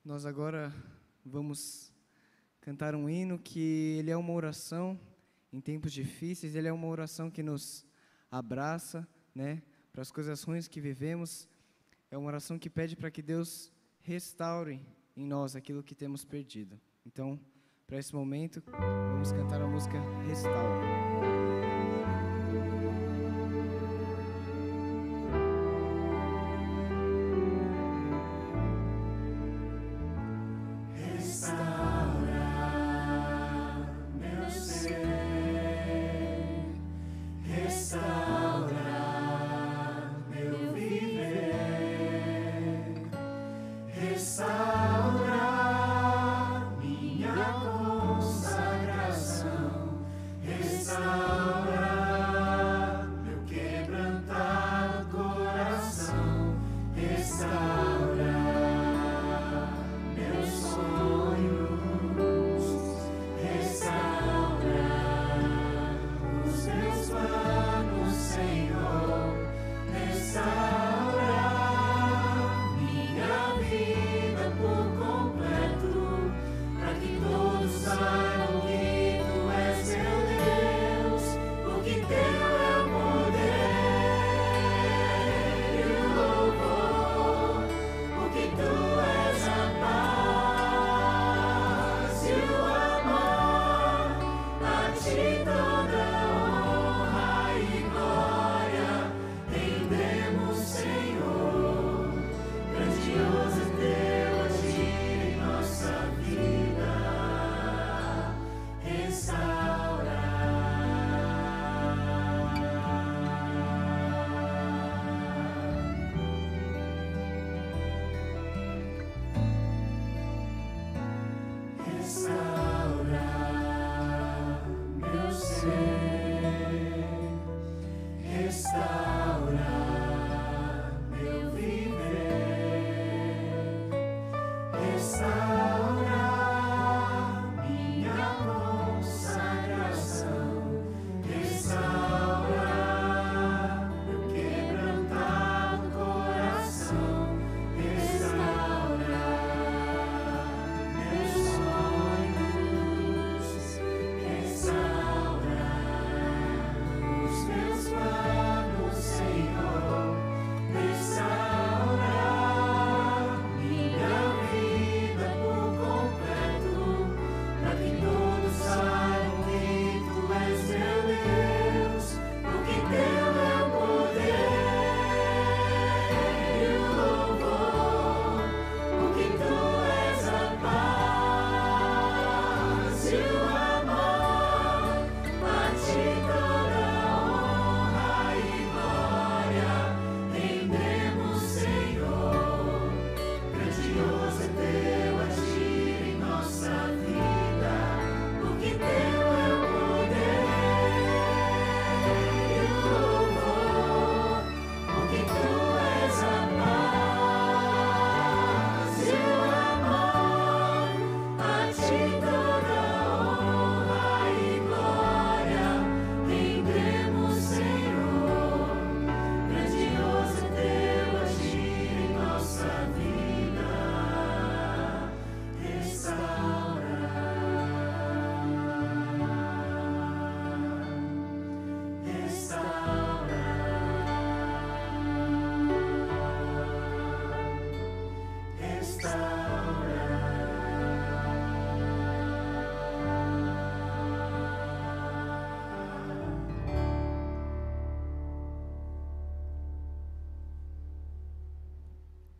Nós agora vamos cantar um hino que ele é uma oração em tempos difíceis, ele é uma oração que nos abraça, né, para as coisas ruins que vivemos. É uma oração que pede para que Deus restaure em nós aquilo que temos perdido. Então, para esse momento, vamos cantar a música Restaura.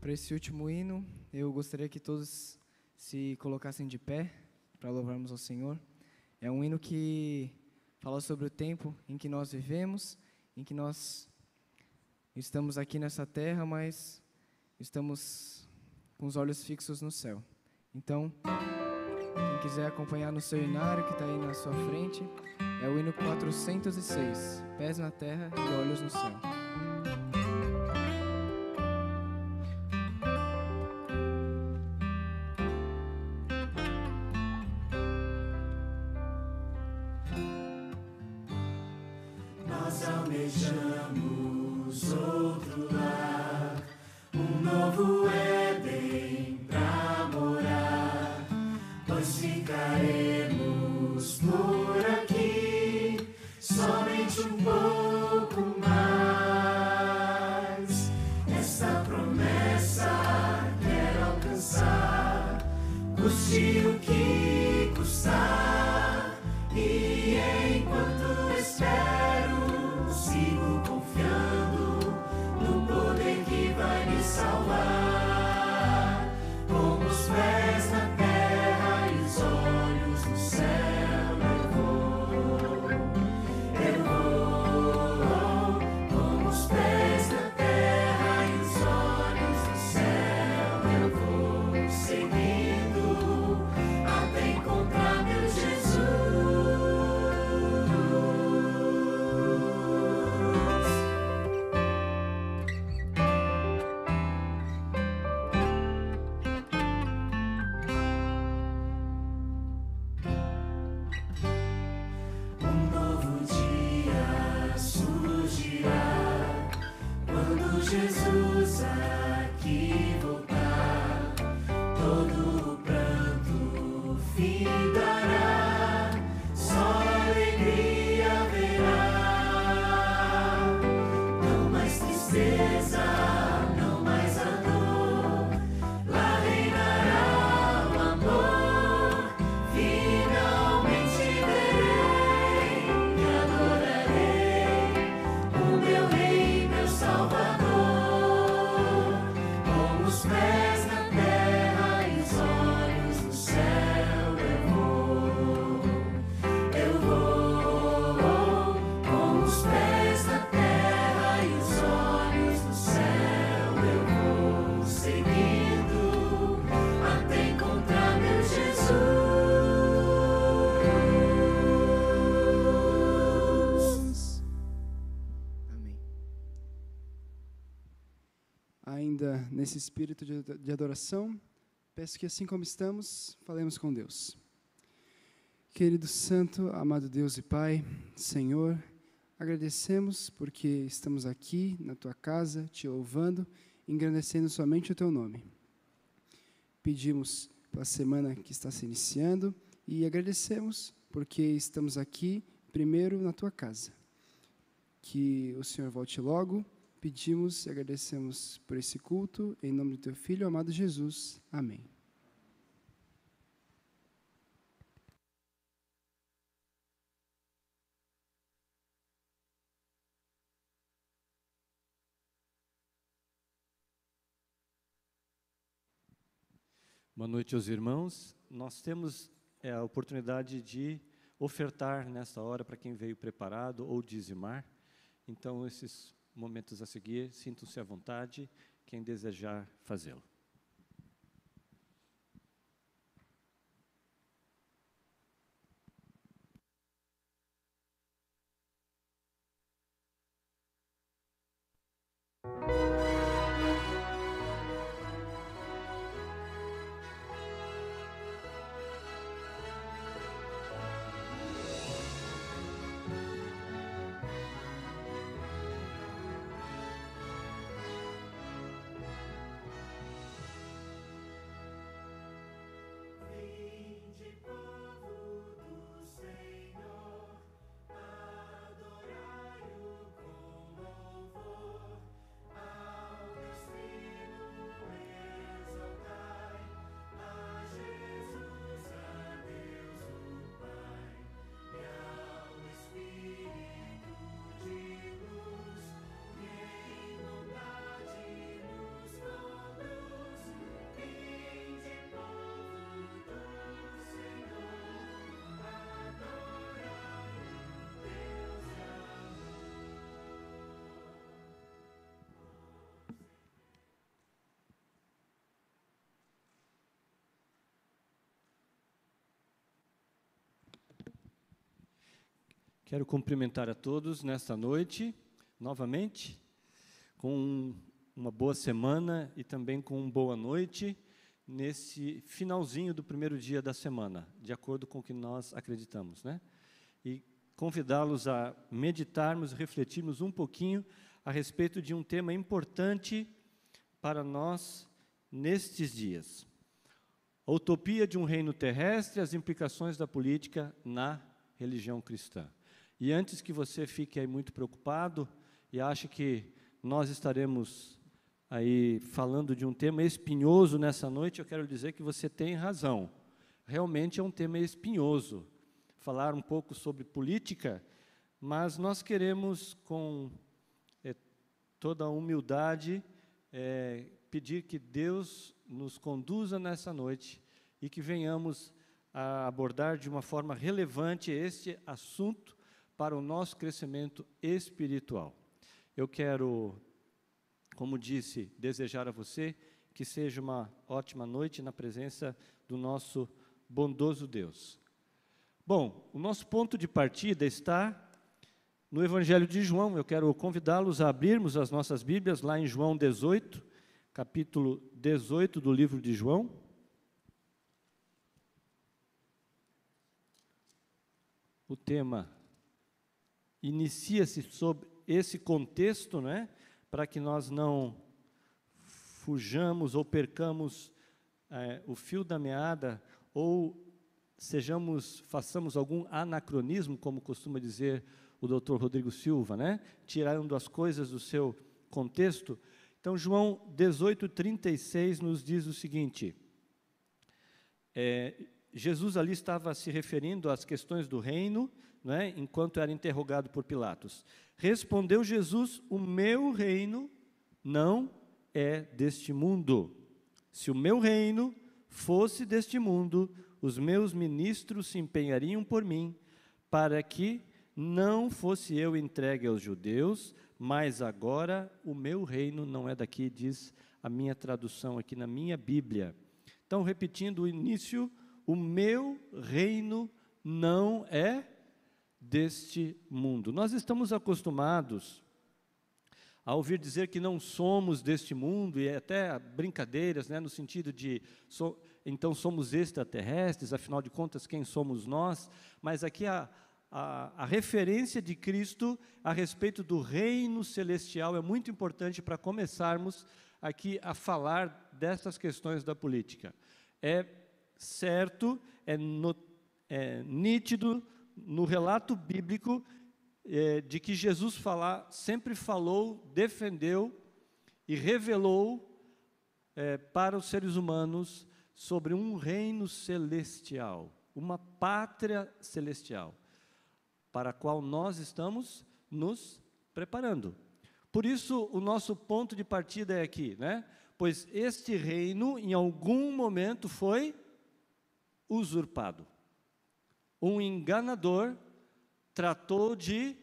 Para esse último hino, eu gostaria que todos se colocassem de pé para louvarmos ao Senhor. É um hino que fala sobre o tempo em que nós vivemos, em que nós estamos aqui nessa terra, mas estamos com os olhos fixos no céu. Então, quem quiser acompanhar no seu inário, que está aí na sua frente, é o hino 406, Pés na Terra e Olhos no Céu. Nós almejamos outro lar, um novo Éden pra morar. custe o que custar, e enquanto espero, sigo confiando no poder que vai me salvar. Com os pés na terra e os olhos no céu, eu vou, com os pés na terra e os olhos no céu, eu vou seguindo até encontrar meu Jesus. Um novo dia surgirá quando Jesus aqui voltar. Todo o pranto findará, só alegria haverá. Não mais tristeza, não mais a dor, lá reinará o amor. Finalmente verei e adorarei o meu Rei, meu Salvador. Com os pés na terra e os olhos no céu, eu vou, com os pés na terra e os olhos no céu, eu vou seguindo até encontrar meu Jesus. Amém. Ainda nesse espírito de adoração, peço que assim como estamos, falemos com Deus. Querido Santo, amado Deus e Pai, Senhor, agradecemos porque estamos aqui na Tua casa, Te louvando, engrandecendo somente o Teu nome. Pedimos pela semana que está se iniciando e agradecemos porque estamos aqui primeiro na Tua casa. Que o Senhor volte logo. Pedimos e agradecemos por esse culto, em nome do Teu Filho, amado Jesus. Amém. Boa noite aos irmãos. Nós temos a oportunidade de ofertar nesta hora para quem veio preparado ou dizimar. Então, esses momentos a seguir, sintam-se à vontade, quem desejar fazê-lo. Vinde, povo do Senhor, adorai-o com louvor. Ao Deus Trino exaltai, a Jesus, a Deus o Pai, e ao Espírito de luz, que em bondade nos conduz. Vinde, povo do Senhor, adorai o Deus de amor. Quero cumprimentar a todos nesta noite, novamente, com uma boa semana e também com uma boa noite, nesse finalzinho do primeiro dia da semana, de acordo com o que nós acreditamos, né? E convidá-los a meditarmos, refletirmos um pouquinho a respeito de um tema importante para nós nestes dias. A utopia de um reino terrestre, as implicações da política na religião cristã. E antes que você fique aí muito preocupado e ache que nós estaremos aí falando de um tema espinhoso nessa noite, eu quero dizer que você tem razão. Realmente é um tema espinhoso. Falar um pouco sobre política, mas nós queremos, com toda a humildade, pedir que Deus nos conduza nessa noite e que venhamos a abordar de uma forma relevante este assunto para o nosso crescimento espiritual. Eu quero, como disse, desejar a você que seja uma ótima noite na presença do nosso bondoso Deus. Bom, o nosso ponto de partida está no Evangelho de João. Eu quero convidá-los a abrirmos as nossas Bíblias lá em João 18, capítulo 18 do livro de João. O tema inicia-se sob esse contexto, né, para que nós não fujamos ou percamos o fio da meada, ou façamos algum anacronismo, como costuma dizer o Dr. Rodrigo Silva, né, tirando as coisas do seu contexto. Então, João 18:36 nos diz o seguinte, Jesus ali estava se referindo às questões do reino, né, enquanto era interrogado por Pilatos. Respondeu Jesus: o meu reino não é deste mundo. Se o meu reino fosse deste mundo, os meus ministros se empenhariam por mim, para que não fosse eu entregue aos judeus, mas agora o meu reino não é daqui, diz a minha tradução aqui na minha Bíblia. Então, repetindo o início, o meu reino não é deste mundo. Nós estamos acostumados a ouvir dizer que não somos deste mundo, e até brincadeiras, né, no sentido de, então somos extraterrestres, afinal de contas, quem somos nós? Mas aqui a referência de Cristo a respeito do reino celestial é muito importante para começarmos aqui a falar dessas questões da política. É certo, é nítido no relato bíblico de que Jesus sempre falou, defendeu e revelou para os seres humanos sobre um reino celestial, uma pátria celestial, para a qual nós estamos nos preparando. Por isso, o nosso ponto de partida é aqui, né? Pois este reino, em algum momento, foi usurpado. Um enganador tratou de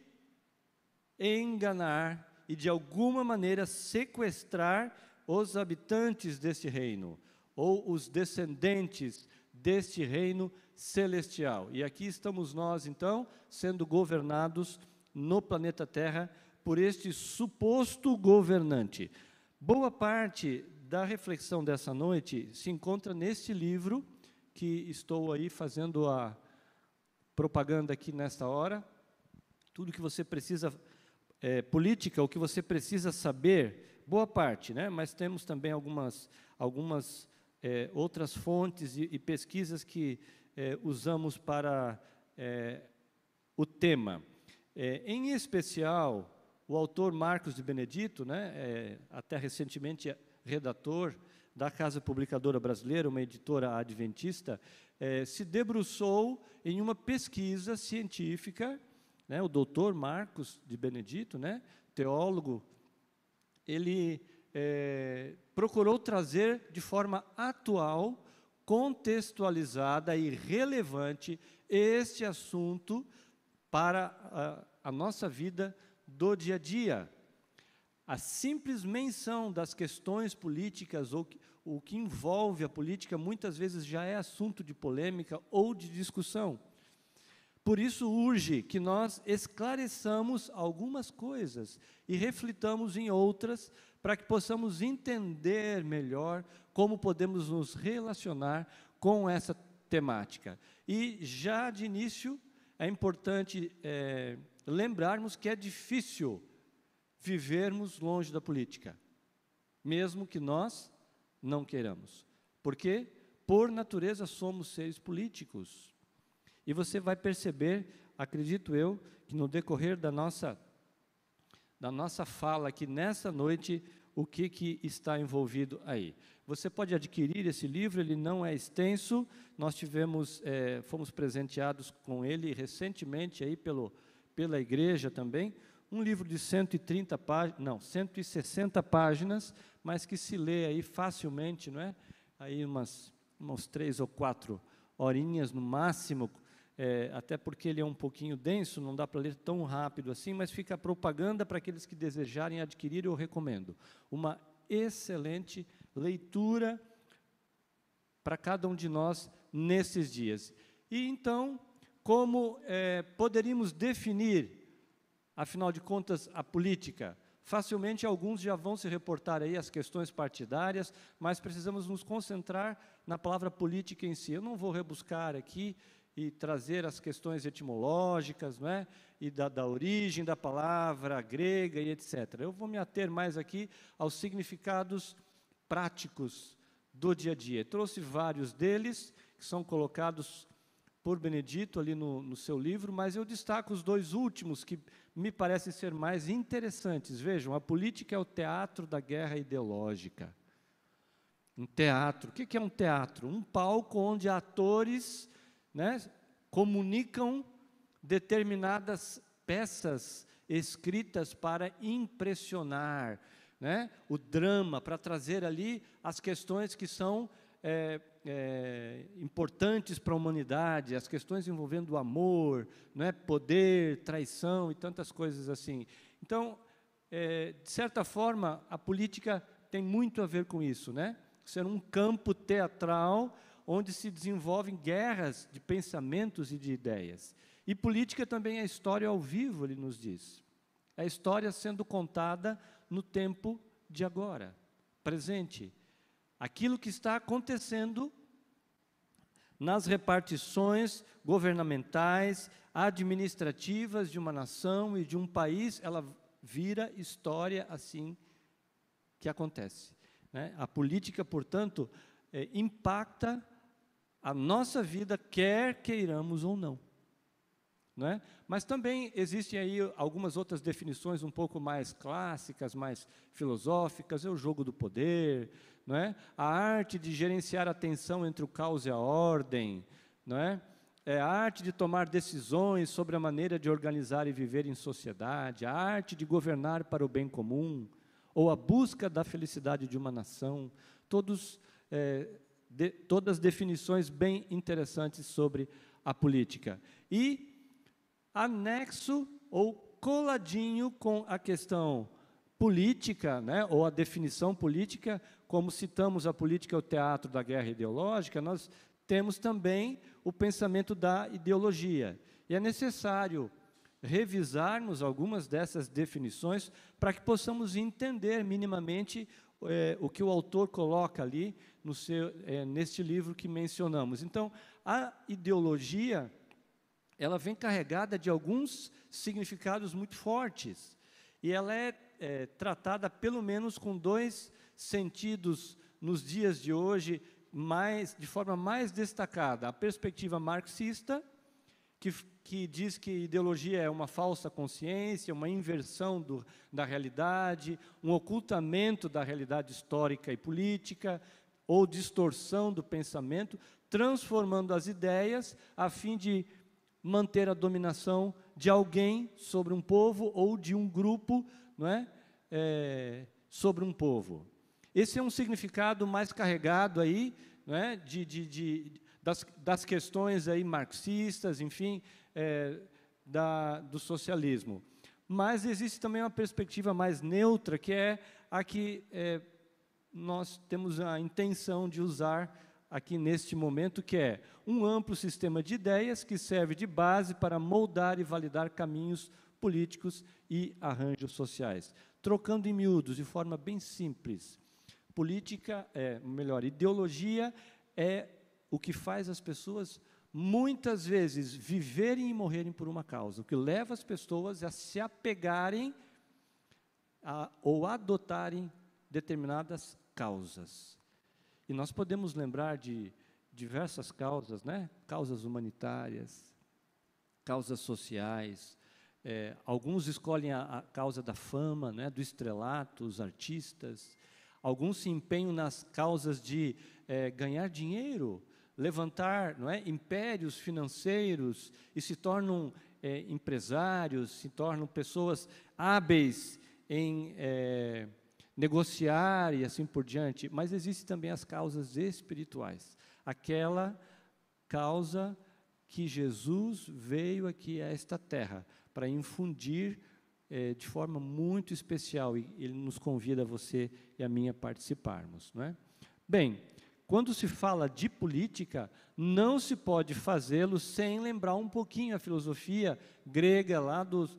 enganar e, de alguma maneira, sequestrar os habitantes deste reino, ou os descendentes deste reino celestial. E aqui estamos nós, então, sendo governados no planeta Terra por este suposto governante. Boa parte da reflexão dessa noite se encontra neste livro, que estou aí fazendo a propaganda aqui nesta hora. Tudo que você precisa, política, o que você precisa saber, boa parte, né? Mas temos também algumas outras fontes e pesquisas que usamos para o tema. Em especial, o autor Marcos de Benedito, né, até recentemente redator da Casa Publicadora Brasileira, uma editora adventista, se debruçou em uma pesquisa científica, né, o doutor Marcos de Benedito, né, teólogo, ele procurou trazer de forma atual, contextualizada e relevante este assunto para a nossa vida do dia a dia. A simples menção das questões políticas ou o que envolve a política muitas vezes já é assunto de polêmica ou de discussão. Por isso urge que nós esclareçamos algumas coisas e reflitamos em outras, para que possamos entender melhor como podemos nos relacionar com essa temática. E já de início é importante lembrarmos que é difícil vivermos longe da política, mesmo que nós não queiramos. Porque, por natureza, somos seres políticos. E você vai perceber, acredito eu, que no decorrer da nossa fala aqui nessa noite, o que está envolvido aí. Você pode adquirir esse livro, ele não é extenso, nós fomos presenteados com ele recentemente aí pela igreja também, um livro de 160 páginas, mas que se lê aí facilmente, não é? Aí umas 3 ou 4 horinhas no máximo, até porque ele é um pouquinho denso, não dá para ler tão rápido assim, mas fica a propaganda para aqueles que desejarem adquirir, eu recomendo. Uma excelente leitura para cada um de nós nesses dias. E então, como poderíamos definir, afinal de contas, a política? Facilmente alguns já vão se reportar aí às questões partidárias, mas precisamos nos concentrar na palavra política em si. Eu não vou rebuscar aqui e trazer as questões etimológicas, não é? E da origem da palavra grega e etc. Eu vou me ater mais aqui aos significados práticos do dia a dia. Trouxe vários deles, que são colocados por Benedito ali no seu livro, mas eu destaco os 2 últimos, que me parecem ser mais interessantes. Vejam, a política é o teatro da guerra ideológica. Um teatro. O que é um teatro? Um palco onde atores, né, comunicam determinadas peças escritas para impressionar, né, o drama, para trazer ali as questões que são importantes para a humanidade, as questões envolvendo o amor, não é, poder, traição e tantas coisas assim. Então, de certa forma, a política tem muito a ver com isso, né? Ser um campo teatral onde se desenvolvem guerras de pensamentos e de ideias. E política também é história ao vivo, ele nos diz. É a história sendo contada no tempo de agora, presente. Aquilo que está acontecendo nas repartições governamentais, administrativas de uma nação e de um país, ela vira história assim que acontece, né? A política, portanto, impacta a nossa vida, quer queiramos ou não. Não é? Mas também existem aí algumas outras definições um pouco mais clássicas, mais filosóficas, é o jogo do poder, não é? A arte de gerenciar a tensão entre o caos e a ordem, não é? É a arte de tomar decisões sobre a maneira de organizar e viver em sociedade, a arte de governar para o bem comum, ou a busca da felicidade de uma nação, todas definições bem interessantes sobre a política. E anexo ou coladinho com a questão política, né, ou a definição política, como citamos a política é o teatro da guerra ideológica, nós temos também o pensamento da ideologia. E é necessário revisarmos algumas dessas definições para que possamos entender minimamente o que o autor coloca ali neste livro que mencionamos. Então, a ideologia, ela vem carregada de alguns significados muito fortes, e ela é tratada pelo menos com 2 sentidos nos dias de hoje, de forma mais destacada. A perspectiva marxista, que diz que ideologia é uma falsa consciência, uma inversão da realidade, um ocultamento da realidade histórica e política, ou distorção do pensamento, transformando as ideias a fim de manter a dominação de alguém sobre um povo ou de um grupo, não é? Sobre um povo. Esse é um significado mais carregado aí, não é? Das questões aí marxistas, enfim, do socialismo. Mas existe também uma perspectiva mais neutra, que é a que nós temos a intenção de usar aqui neste momento, que é um amplo sistema de ideias que serve de base para moldar e validar caminhos políticos e arranjos sociais. Trocando em miúdos, de forma bem simples, ideologia é o que faz as pessoas, muitas vezes, viverem e morrerem por uma causa, o que leva as pessoas a se apegarem ou adotarem determinadas causas. E nós podemos lembrar de diversas causas, né? Causas humanitárias, causas sociais, Alguns escolhem a causa da fama, né, do estrelato, os artistas. Alguns se empenham nas causas de ganhar dinheiro, levantar, não é, impérios financeiros e se tornam empresários, se tornam pessoas hábeis em negociar e assim por diante. Mas existem também as causas espirituais. Aquela causa que Jesus veio aqui a esta terra para infundir de forma muito especial, e Ele nos convida, você e a mim, a participarmos, não é? Bem, quando se fala de política, não se pode fazê-lo sem lembrar um pouquinho a filosofia grega lá dos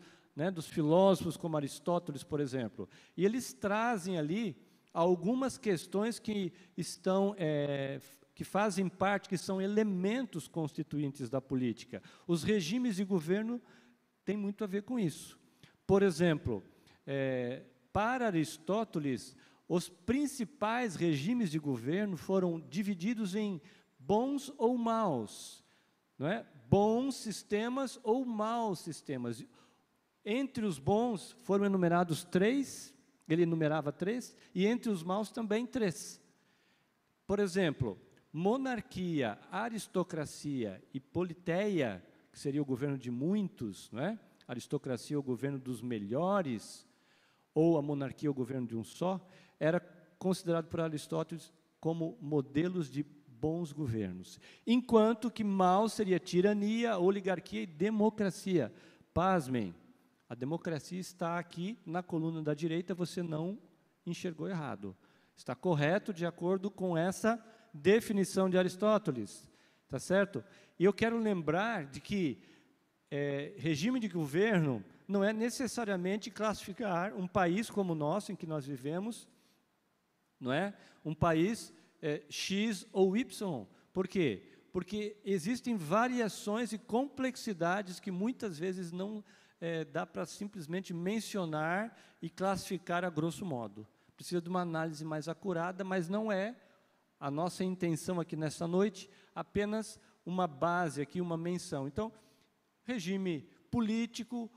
filósofos como Aristóteles, por exemplo. E eles trazem ali algumas questões que que fazem parte, que são elementos constituintes da política. Os regimes de governo têm muito a ver com isso. Por exemplo, para Aristóteles, os principais regimes de governo foram divididos em bons ou maus, não é? Bons sistemas ou maus sistemas. Entre os bons foram enumerados 3, ele enumerava 3, e entre os maus também 3. Por exemplo, monarquia, aristocracia e politeia, que seria o governo de muitos, não é? Aristocracia, o governo dos melhores, ou a monarquia, o governo de um só, era considerado por Aristóteles como modelos de bons governos. Enquanto que mal seria tirania, oligarquia e democracia. Pasmem, a democracia está aqui na coluna da direita, você não enxergou errado. Está correto de acordo com essa definição de Aristóteles, tá certo? E eu quero lembrar de que regime de governo não é necessariamente classificar um país como o nosso, em que nós vivemos, não é? Um país X ou Y. Por quê? Porque existem variações e complexidades que muitas vezes não dá para simplesmente mencionar e classificar a grosso modo. Precisa de uma análise mais acurada, mas não é a nossa intenção aqui nessa noite apenas uma base aqui, uma menção. Então, regime político,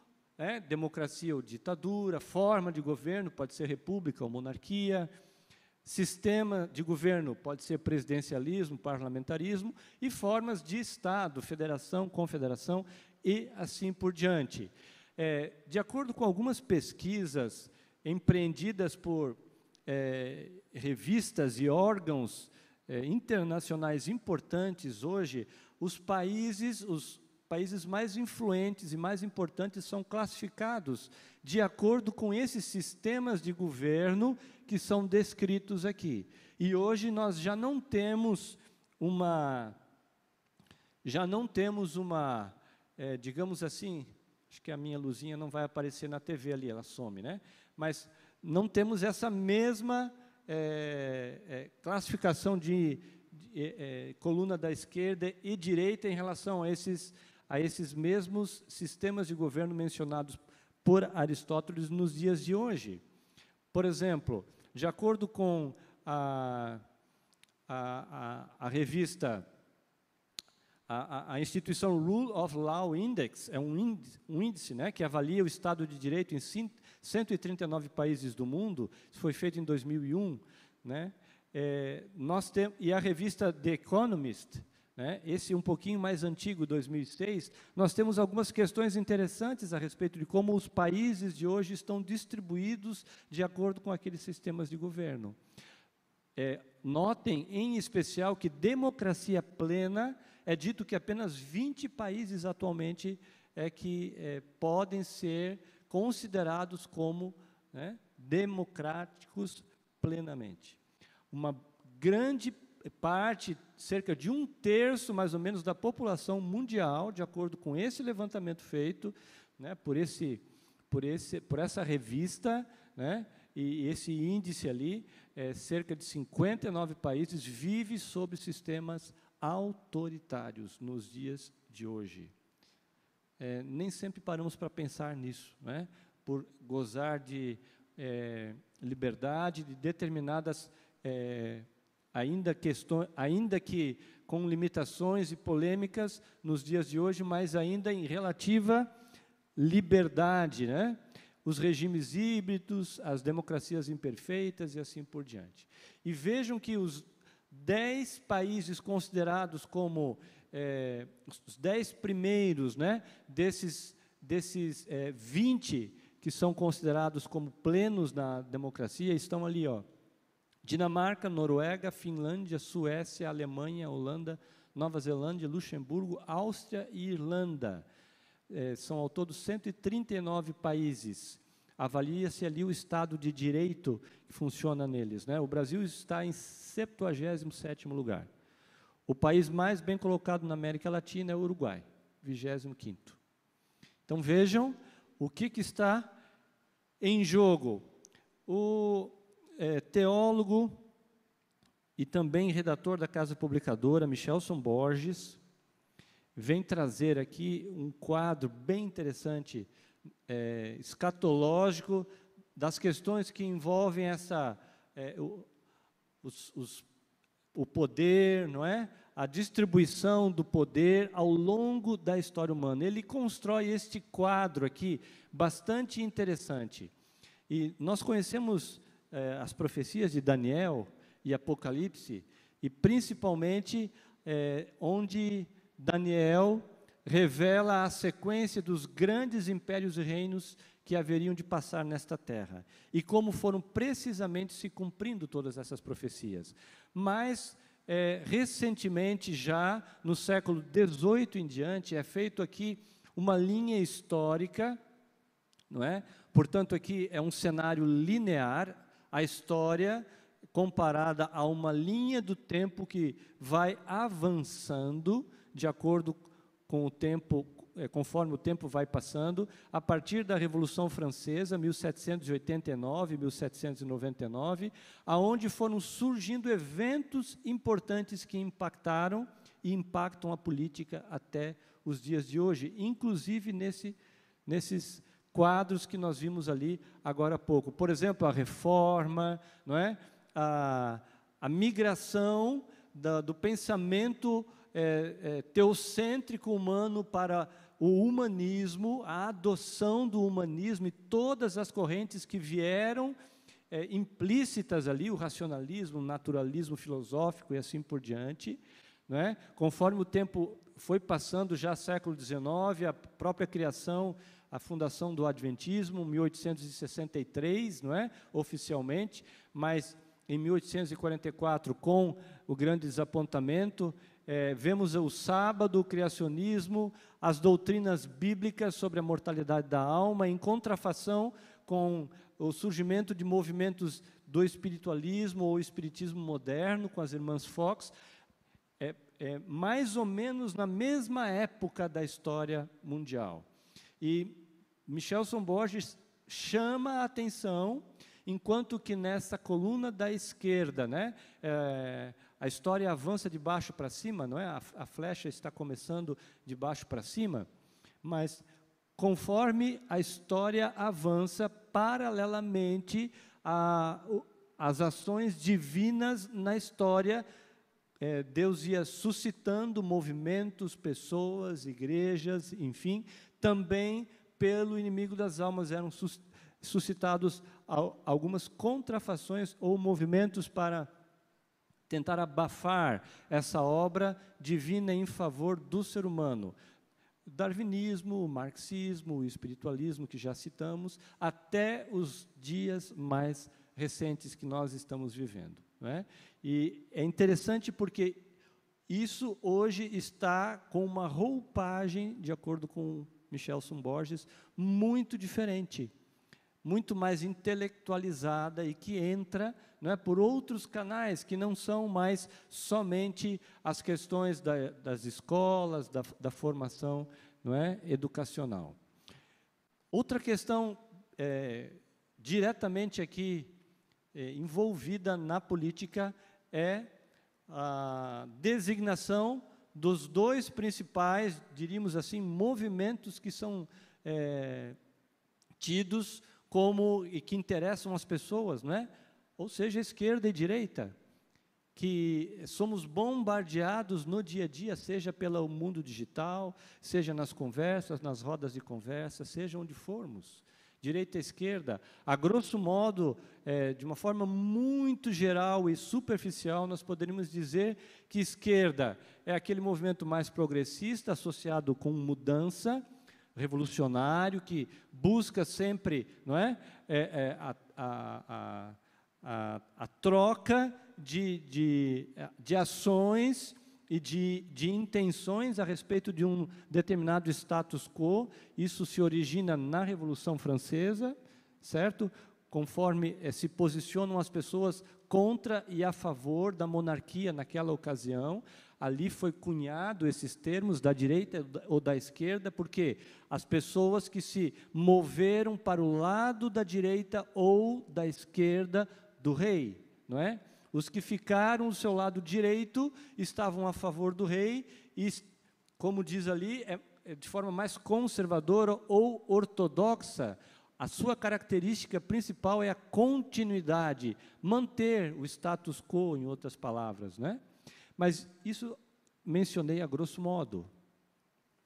democracia ou ditadura, forma de governo, pode ser república ou monarquia, sistema de governo, pode ser presidencialismo, parlamentarismo, e formas de Estado, federação, confederação e assim por diante. De acordo com algumas pesquisas empreendidas por revistas e órgãos internacionais importantes hoje, os países mais influentes e mais importantes são classificados de acordo com esses sistemas de governo que são descritos aqui. E hoje nós já não temos digamos assim, acho que a minha luzinha não vai aparecer na TV ali, ela some, né? Mas não temos essa mesma classificação de coluna da esquerda e direita em relação a esses mesmos sistemas de governo mencionados por Aristóteles nos dias de hoje. Por exemplo, de acordo com a revista, a instituição Rule of Law Index, é um índice, né, que avalia o Estado de Direito em 139 países do mundo, isso foi feito em 2001, né? E a revista The Economist, né, esse um pouquinho mais antigo, 2006, nós temos algumas questões interessantes a respeito de como os países de hoje estão distribuídos de acordo com aqueles sistemas de governo. Notem, em especial, que democracia plena, é dito que apenas 20 países atualmente podem ser considerados como, né, democráticos plenamente. Uma grande parte, cerca de 1/3 mais ou menos da população mundial, de acordo com esse levantamento feito, né, por essa revista, né, e esse índice ali, cerca de 59 países vive sob sistemas autoritários nos dias de hoje. Nem sempre paramos para pensar nisso, né, por gozar de liberdade, de determinadas ainda que com limitações e polêmicas nos dias de hoje, mas ainda em relativa liberdade, né? Os regimes híbridos, as democracias imperfeitas e assim por diante. E vejam que os 10 países considerados como os 10 primeiros, né, desses 20 que são considerados como plenos na democracia, estão ali, ó. Dinamarca, Noruega, Finlândia, Suécia, Alemanha, Holanda, Nova Zelândia, Luxemburgo, Áustria e Irlanda. São ao todo 139 países. Avalia-se ali o Estado de Direito que funciona neles, né? O Brasil está em 77º lugar. O país mais bem colocado na América Latina é o Uruguai, 25º. Então vejam o que está em jogo. O teólogo e também redator da Casa Publicadora, Michelson Borges, vem trazer aqui um quadro bem interessante, escatológico, das questões que envolvem o poder, não é? A distribuição do poder ao longo da história humana. Ele constrói este quadro aqui, bastante interessante. E nós conhecemos as profecias de Daniel e Apocalipse, e principalmente onde Daniel revela a sequência dos grandes impérios e reinos que haveriam de passar nesta terra, e como foram precisamente se cumprindo todas essas profecias. Mas, recentemente, já no século XVIII em diante, é feito aqui uma linha histórica, não é? Portanto, aqui é um cenário linear, a história comparada a uma linha do tempo que vai avançando de acordo com o tempo, conforme o tempo vai passando, a partir da Revolução Francesa, 1789, 1799, aonde foram surgindo eventos importantes que impactaram e impactam a política até os dias de hoje, inclusive nesses quadros que nós vimos ali agora há pouco. Por exemplo, a reforma, não é? A migração do pensamento teocêntrico humano para o humanismo, a adoção do humanismo e todas as correntes que vieram implícitas ali, o racionalismo, o naturalismo filosófico e assim por diante, não é? Conforme o tempo foi passando, já século XIX, a própria criação, a fundação do Adventismo, 1863, não é? Oficialmente, mas em 1844, com o grande desapontamento, vemos o sábado, o criacionismo, as doutrinas bíblicas sobre a mortalidade da alma, em contrafação com o surgimento de movimentos do espiritualismo ou espiritismo moderno, com as irmãs Fox, mais ou menos na mesma época da história mundial. E Michelson Borges chama a atenção, enquanto que nessa coluna da esquerda, né, a história avança de baixo para cima, não é? A flecha está começando de baixo para cima, mas conforme a história avança, paralelamente às ações divinas na história, Deus ia suscitando movimentos, pessoas, igrejas, enfim, também pelo inimigo das almas eram suscitados algumas contrafações ou movimentos para tentar abafar essa obra divina em favor do ser humano. O darwinismo, o marxismo, o espiritualismo, que já citamos, até os dias mais recentes que nós estamos vivendo, não é? E é interessante porque isso hoje está com uma roupagem, de acordo com Michelson Borges, muito diferente, muito mais intelectualizada e que entra, não é, por outros canais que não são mais somente as questões das escolas, da formação, não é, educacional. Outra questão diretamente aqui envolvida na política é a designação dos dois principais, diríamos assim, movimentos que são tidos como e que interessam as pessoas, não é? Ou seja, esquerda e direita. que somos bombardeados no dia a dia, seja pelo mundo digital, seja nas conversas, nas rodas de conversa, seja onde formos. Direita e esquerda, a grosso modo, de uma forma muito geral e superficial, nós poderíamos dizer que esquerda é aquele movimento mais progressista, associado com mudança, revolucionário, que busca sempre, não é, a troca de ações e de intenções a respeito de um determinado status quo. Isso se origina na Revolução Francesa, certo? Conforme se posicionam as pessoas contra e a favor da monarquia naquela ocasião. Ali foi cunhado esses termos da direita ou da esquerda, porque as pessoas que se moveram para o lado da direita ou da esquerda do rei, não é? Os que ficaram do seu lado direito estavam a favor do rei e, como diz ali, de forma mais conservadora ou ortodoxa, a sua característica principal é a continuidade, manter o status quo, em outras palavras, né? Mas isso mencionei a grosso modo,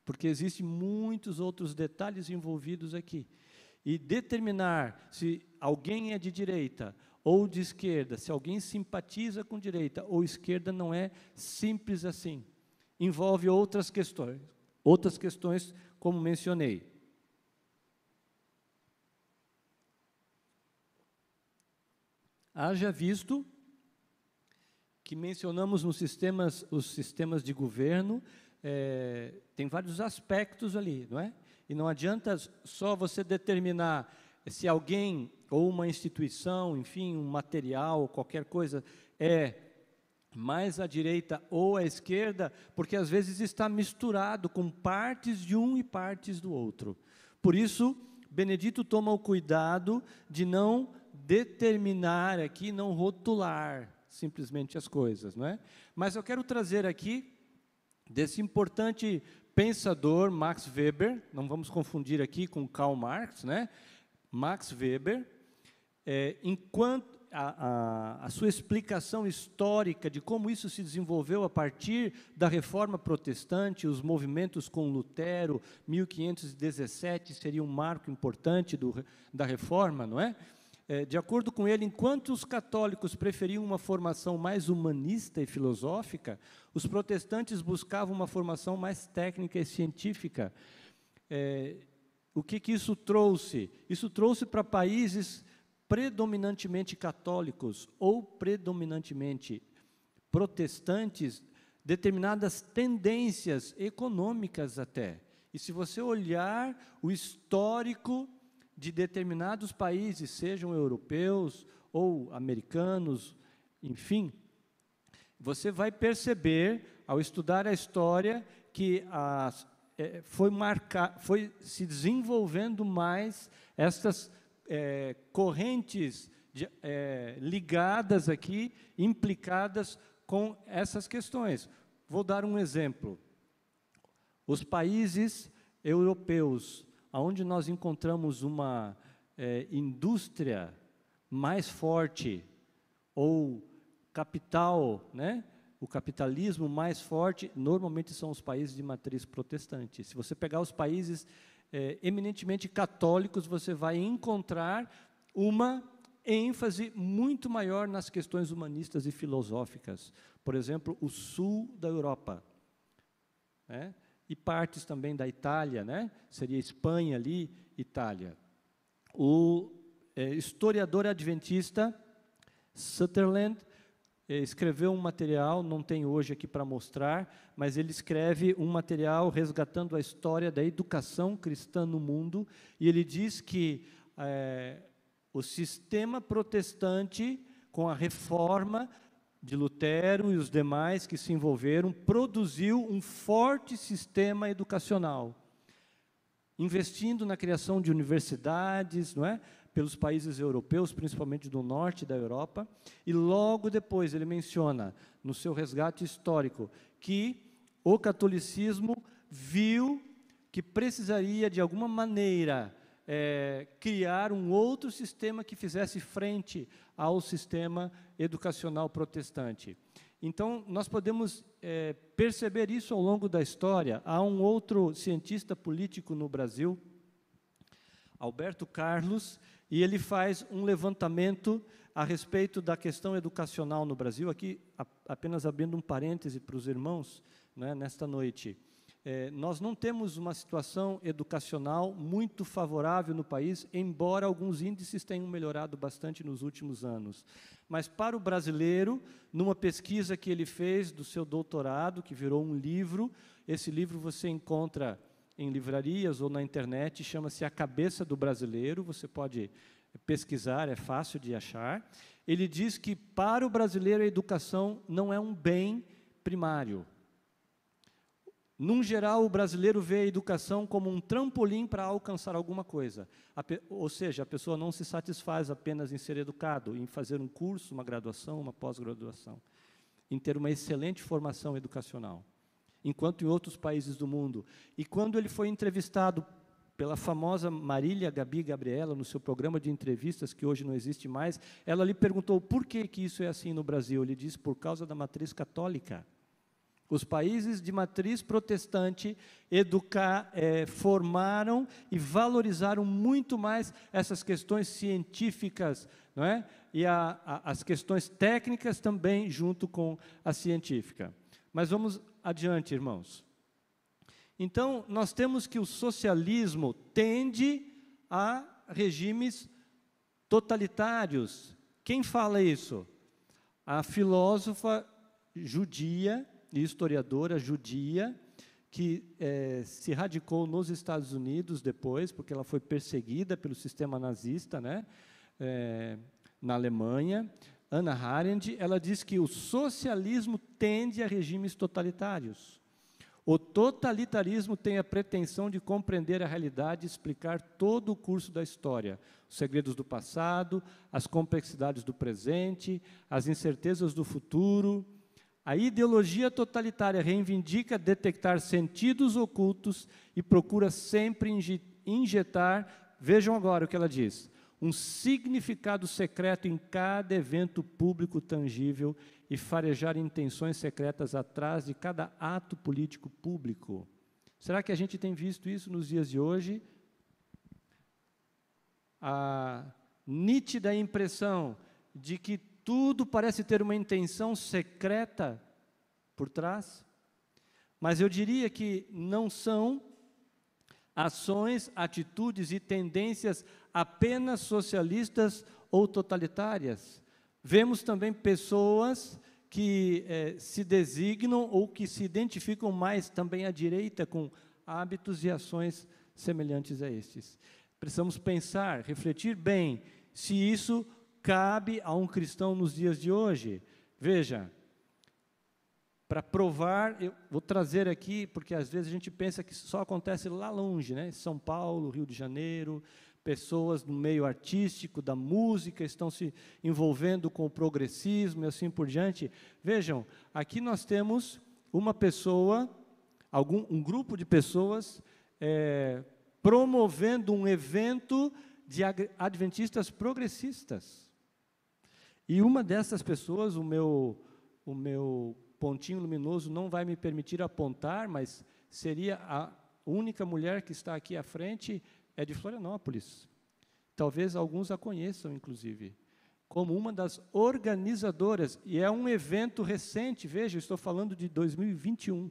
porque existem muitos outros detalhes envolvidos aqui. E determinar se alguém é de direita ou de esquerda, se alguém simpatiza com direita ou esquerda, não é simples assim. Envolve outras questões como mencionei. Haja visto que mencionamos os sistemas de governo, tem vários aspectos ali, não é? E não adianta só você determinar se alguém ou uma instituição, enfim, um material, qualquer coisa, é mais à direita ou à esquerda, porque às vezes está misturado com partes de um e partes do outro. Por isso, Benedito toma o cuidado de não determinar aqui, não rotular simplesmente as coisas, não é? Mas eu quero trazer aqui, desse importante pensador, Max Weber, não vamos confundir aqui com Karl Marx, né? Max Weber, enquanto a sua explicação histórica de como isso se desenvolveu a partir da Reforma Protestante, os movimentos com Lutero, 1517 seria um marco importante da Reforma, não é? De acordo com ele, enquanto os católicos preferiam uma formação mais humanista e filosófica, os protestantes buscavam uma formação mais técnica e científica. O que isso trouxe? Isso trouxe para países predominantemente católicos ou predominantemente protestantes determinadas tendências econômicas até. E se você olhar o histórico de determinados países, sejam europeus ou americanos, enfim, você vai perceber, ao estudar a história, que foi se desenvolvendo mais estas correntes ligadas aqui, implicadas com essas questões. Vou dar um exemplo. Os países europeus, onde nós encontramos uma indústria mais forte, ou capital, né? O capitalismo mais forte, normalmente são os países de matriz protestante. Se você pegar os países eminentemente católicos, você vai encontrar uma ênfase muito maior nas questões humanistas e filosóficas. Por exemplo, o sul da Europa, né? E partes também da Itália, né? Seria Espanha ali, Itália. O historiador adventista Sutherland escreveu um material, não tem hoje aqui para mostrar, mas ele escreve um material resgatando a história da educação cristã no mundo, e ele diz que o sistema protestante, com a reforma de Lutero e os demais que se envolveram, produziu um forte sistema educacional, investindo na criação de universidades, não é? Pelos países europeus, principalmente do norte da Europa, e logo depois ele menciona, no seu resgate histórico, que o catolicismo viu que precisaria, de alguma maneira, criar um outro sistema que fizesse frente ao sistema educacional protestante. Então, nós podemos perceber isso ao longo da história. Há um outro cientista político no Brasil, Alberto Carlos, e ele faz um levantamento a respeito da questão educacional no Brasil. Aqui, apenas abrindo um parêntese para os irmãos, né, nesta noite. Nós não temos uma situação educacional muito favorável no país, embora alguns índices tenham melhorado bastante nos últimos anos. Mas para o brasileiro, numa pesquisa que ele fez do seu doutorado, que virou um livro, esse livro você encontra em livrarias ou na internet, chama-se A Cabeça do Brasileiro, você pode pesquisar, é fácil de achar. Ele diz que para o brasileiro a educação não é um bem primário. Num geral, o brasileiro vê a educação como um trampolim para alcançar alguma coisa. Ou seja, a pessoa não se satisfaz apenas em ser educado, em fazer um curso, uma graduação, uma pós-graduação, em ter uma excelente formação educacional, enquanto em outros países do mundo. E quando ele foi entrevistado pela famosa Marília Gabi Gabriela, no seu programa de entrevistas, que hoje não existe mais, ela lhe perguntou por que isso é assim no Brasil. Ele disse, por causa da matriz católica. Os países de matriz protestante formaram e valorizaram muito mais essas questões científicas, não é? E as questões técnicas também, junto com a científica. Mas vamos adiante, irmãos. Então, nós temos que o socialismo tende a regimes totalitários. Quem fala isso? A filósofa judia e historiadora judia, que se radicou nos Estados Unidos depois, porque ela foi perseguida pelo sistema nazista, né, na Alemanha. Hannah Arendt, ela diz que o socialismo tende a regimes totalitários. O totalitarismo tem a pretensão de compreender a realidade e explicar todo o curso da história, os segredos do passado, as complexidades do presente, as incertezas do futuro. A ideologia totalitária reivindica detectar sentidos ocultos e procura sempre injetar, vejam agora o que ela diz, um significado secreto em cada evento público tangível e farejar intenções secretas atrás de cada ato político público. Será que a gente tem visto isso nos dias de hoje? A nítida impressão de que tudo parece ter uma intenção secreta por trás, mas eu diria que não são ações, atitudes e tendências apenas socialistas ou totalitárias. Vemos também pessoas que se designam ou que se identificam mais também à direita com hábitos e ações semelhantes a estes. Precisamos pensar, refletir bem se isso cabe a um cristão nos dias de hoje. Veja, para provar, eu vou trazer aqui, porque às vezes a gente pensa que só acontece lá longe, né? São Paulo, Rio de Janeiro, pessoas no meio artístico, da música, estão se envolvendo com o progressismo e assim por diante. Vejam, aqui nós temos uma pessoa, um grupo de pessoas promovendo um evento de adventistas progressistas. E uma dessas pessoas, o meu pontinho luminoso não vai me permitir apontar, mas seria a única mulher que está aqui à frente, é de Florianópolis. Talvez alguns a conheçam, inclusive, como uma das organizadoras, e é um evento recente, veja, eu estou falando de 2021,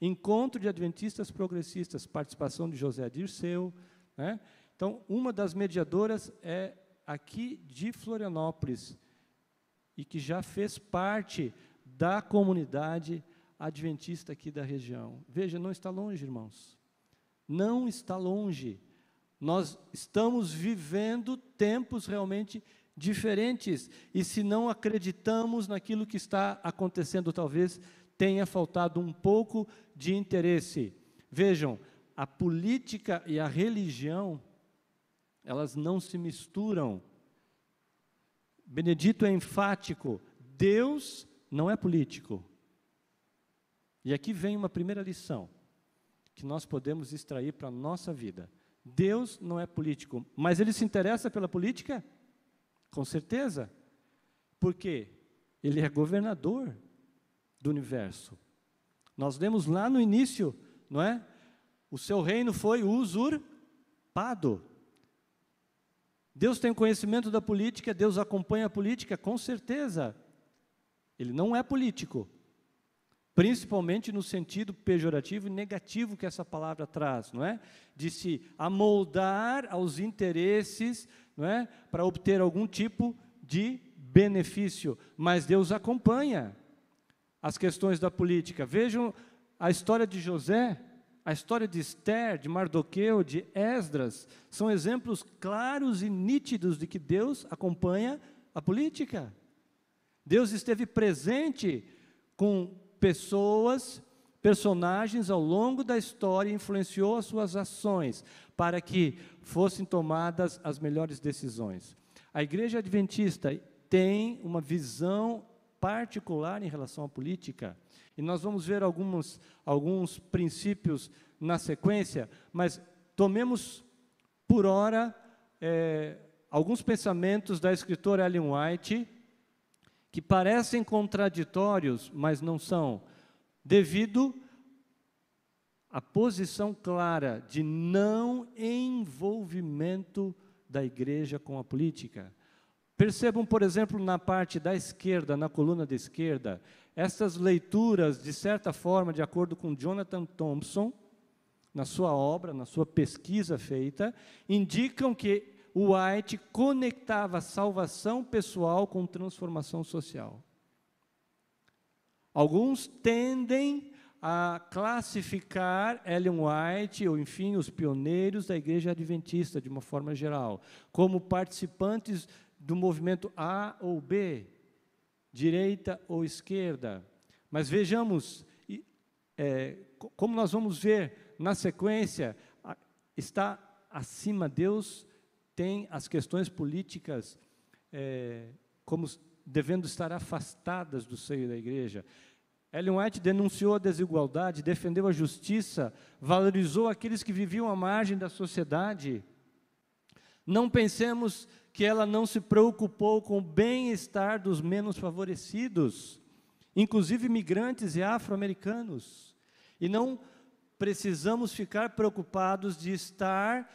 Encontro de Adventistas Progressistas, participação de José Dirceu, né? Então, uma das mediadoras é aqui de Florianópolis, e que já fez parte da comunidade adventista aqui da região. Veja, não está longe, irmãos. Não está longe. Nós estamos vivendo tempos realmente diferentes, e se não acreditamos naquilo que está acontecendo, talvez tenha faltado um pouco de interesse. Vejam, a política e a religião, elas não se misturam. Benedito é enfático, Deus não é político. E aqui vem uma primeira lição que nós podemos extrair para a nossa vida. Deus não é político, mas Ele se interessa pela política? Com certeza. Por quê? Ele é governador do universo. Nós lemos lá no início, não é? O seu reino foi usurpado. Deus tem conhecimento da política, Deus acompanha a política, com certeza. Ele não é político, principalmente no sentido pejorativo e negativo que essa palavra traz, não é? De se amoldar aos interesses, não é? Para obter algum tipo de benefício, mas Deus acompanha as questões da política. Vejam a história de José, a história de Esther, de Mardoqueu, de Esdras, são exemplos claros e nítidos de que Deus acompanha a política. Deus esteve presente com pessoas, personagens ao longo da história, influenciou as suas ações para que fossem tomadas as melhores decisões. A Igreja Adventista tem uma visão particular em relação à política, e nós vamos ver alguns princípios na sequência, mas tomemos por hora alguns pensamentos da escritora Ellen White, que parecem contraditórios, mas não são, devido à posição clara de não envolvimento da igreja com a política. Percebam, por exemplo, na parte da esquerda, na coluna da esquerda, essas leituras, de certa forma, de acordo com Jonathan Thompson, na sua obra, na sua pesquisa feita, indicam que White conectava salvação pessoal com transformação social. Alguns tendem a classificar Ellen White, ou enfim, os pioneiros da Igreja Adventista, de uma forma geral, como participantes do movimento A ou B, direita ou esquerda. Mas vejamos, como nós vamos ver na sequência, está acima Deus, tem as questões políticas como devendo estar afastadas do seio da igreja. Ellen White denunciou a desigualdade, defendeu a justiça, valorizou aqueles que viviam à margem da sociedade. Não pensemos que ela não se preocupou com o bem-estar dos menos favorecidos, inclusive imigrantes e afro-americanos. E não precisamos ficar preocupados de estar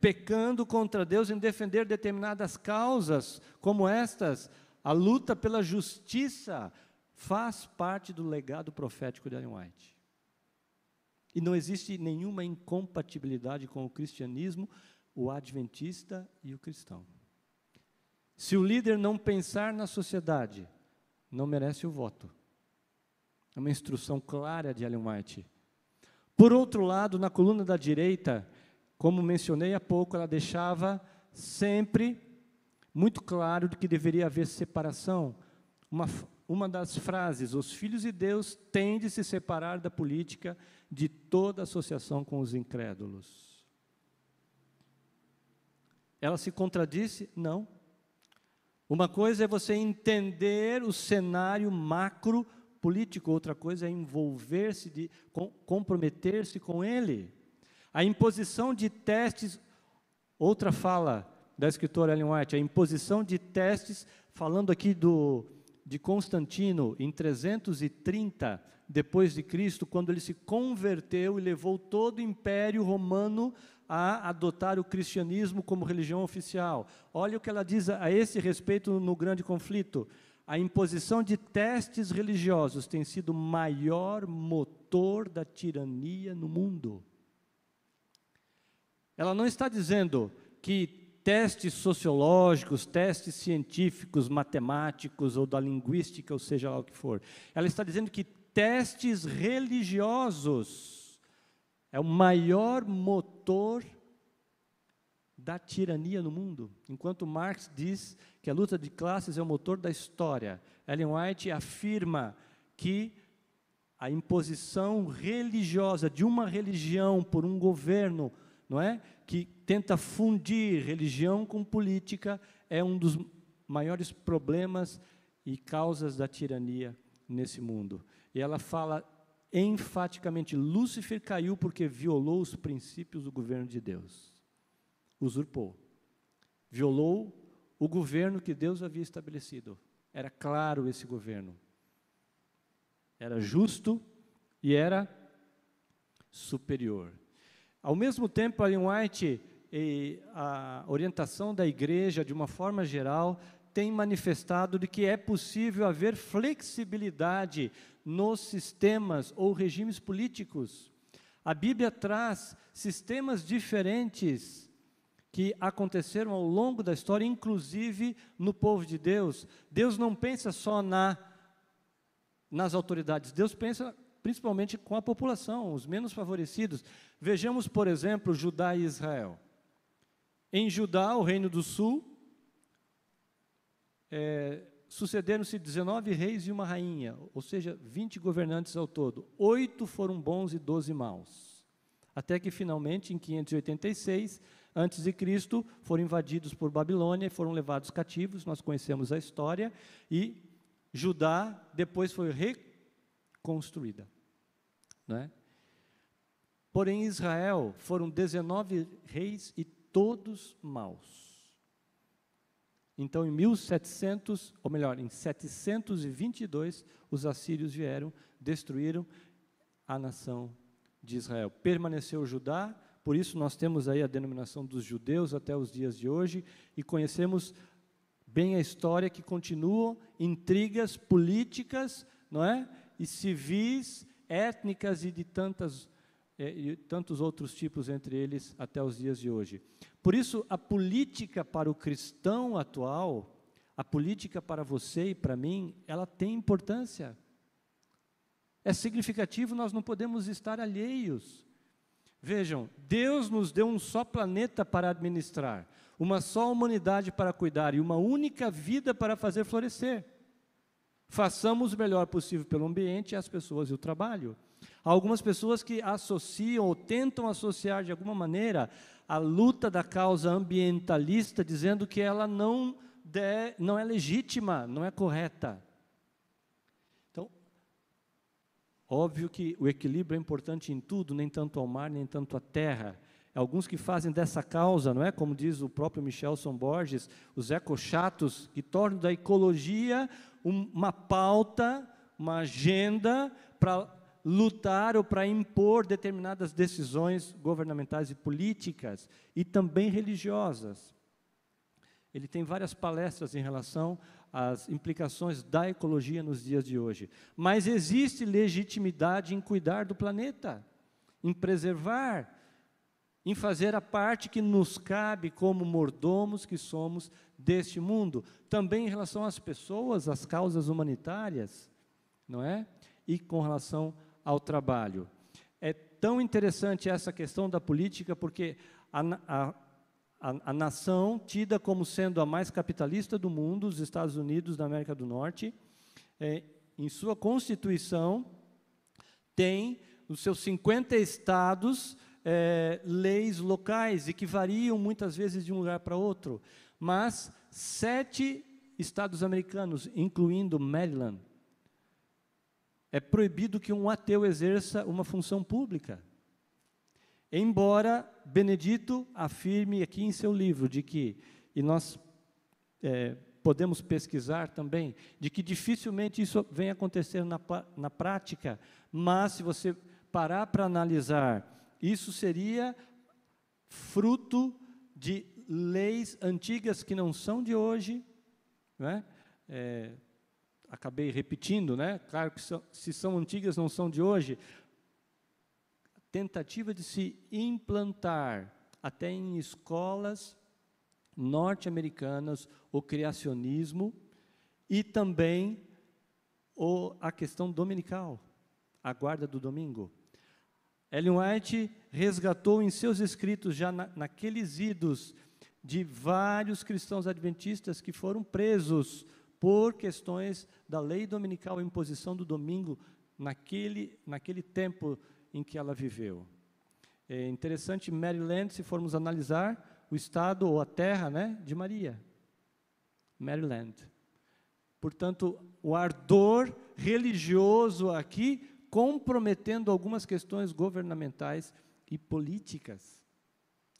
pecando contra Deus em defender determinadas causas, como estas. A luta pela justiça faz parte do legado profético de Ellen White. E não existe nenhuma incompatibilidade com o cristianismo, o adventista e o cristão. Se o líder não pensar na sociedade, não merece o voto. É uma instrução clara de Ellen White. Por outro lado, na coluna da direita, como mencionei há pouco, ela deixava sempre muito claro de que deveria haver separação. Uma das frases, os filhos de Deus têm de se separar da política, de toda associação com os incrédulos. Ela se contradisse? Não. Uma coisa é você entender o cenário macro político, outra coisa é envolver-se, comprometer-se com ele. A imposição de testes, outra fala da escritora Ellen White, a imposição de testes, falando aqui de Constantino, em 330 depois de Cristo, quando ele se converteu e levou todo o Império Romano a adotar o cristianismo como religião oficial. Olha o que ela diz a esse respeito no grande conflito. A imposição de testes religiosos tem sido o maior motor da tirania no mundo. Ela não está dizendo que testes sociológicos, testes científicos, matemáticos ou da linguística, ou seja lá o que for. Ela está dizendo que testes religiosos é o maior motor da tirania no mundo. Enquanto Marx diz que a luta de classes é o motor da história, Ellen White afirma que a imposição religiosa de uma religião por um governo, não é? Que tenta fundir religião com política, é um dos maiores problemas e causas da tirania nesse mundo. E ela fala enfaticamente, Lúcifer caiu porque violou os princípios do governo de Deus. Usurpou. Violou o governo que Deus havia estabelecido. Era claro esse governo. era justo e era superior. Ao mesmo tempo, Ellen White e a orientação da igreja, de uma forma geral, tem manifestado de que é possível haver flexibilidade nos sistemas ou regimes políticos. A Bíblia traz sistemas diferentes que aconteceram ao longo da história, inclusive no povo de Deus. Deus não pensa só nas autoridades, Deus pensa principalmente com a população, os menos favorecidos. Vejamos, por exemplo, Judá e Israel. Em Judá, o reino do sul, sucederam-se 19 reis e uma rainha, ou seja, 20 governantes ao todo. 8 foram bons e 12 maus. Até que, finalmente, em 586, antes de Cristo, foram invadidos por Babilônia e foram levados cativos. Nós conhecemos a história. E Judá depois foi reconstruída, não é? Porém, em Israel foram 19 reis e todos maus. Então, em 722, os assírios vieram, destruíram a nação de Israel. Permaneceu Judá, por isso nós temos aí a denominação dos judeus até os dias de hoje, e conhecemos bem a história, que continuam intrigas políticas, não é? E civis, étnicas e de tantos outros tipos, entre eles, até os dias de hoje. Por isso, a política para o cristão atual, a política para você e para mim, ela tem importância. É significativo, nós não podemos estar alheios. Vejam, Deus nos deu um só planeta para administrar, uma só humanidade para cuidar e uma única vida para fazer florescer. Façamos o melhor possível pelo ambiente, as pessoas e o trabalho. Há algumas pessoas que associam ou tentam associar de alguma maneira a luta da causa ambientalista, dizendo que ela não é legítima, não é correta. Então, óbvio que o equilíbrio é importante em tudo, nem tanto ao mar, nem tanto à terra. Alguns que fazem dessa causa, não é? Como diz o próprio Michelson Borges, os ecochatos, que tornam da ecologia uma pauta, uma agenda para lutar ou para impor determinadas decisões governamentais e políticas, e também religiosas. Ele tem várias palestras em relação às implicações da ecologia nos dias de hoje. Mas existe legitimidade em cuidar do planeta, em preservar, em fazer a parte que nos cabe como mordomos que somos deste mundo. Também em relação às pessoas, às causas humanitárias, não é? E com relação ao trabalho. É tão interessante essa questão da política, porque a nação, tida como sendo a mais capitalista do mundo, os Estados Unidos da América do Norte, em sua Constituição, tem os seus 50 estados, leis locais, e que variam muitas vezes de um lugar para outro, mas 7 estados americanos, incluindo Maryland, é proibido que um ateu exerça uma função pública. Embora Benedito afirme aqui em seu livro de que, e nós podemos pesquisar também, de que dificilmente isso vem acontecer na prática, mas se você parar para analisar, isso seria fruto de leis antigas que não são de hoje, não é? Acabei repetindo, né? Claro que se são antigas, não são de hoje. Tentativa de se implantar, até em escolas norte-americanas, o criacionismo e também a questão dominical, a guarda do domingo. Ellen White resgatou em seus escritos, já naqueles idos de vários cristãos adventistas que foram presos por questões da lei dominical, a imposição do domingo, naquele tempo em que ela viveu. É interessante, Maryland, se formos analisar, o estado ou a terra, né, de Maria. Maryland. Portanto, o ardor religioso aqui, comprometendo algumas questões governamentais e políticas.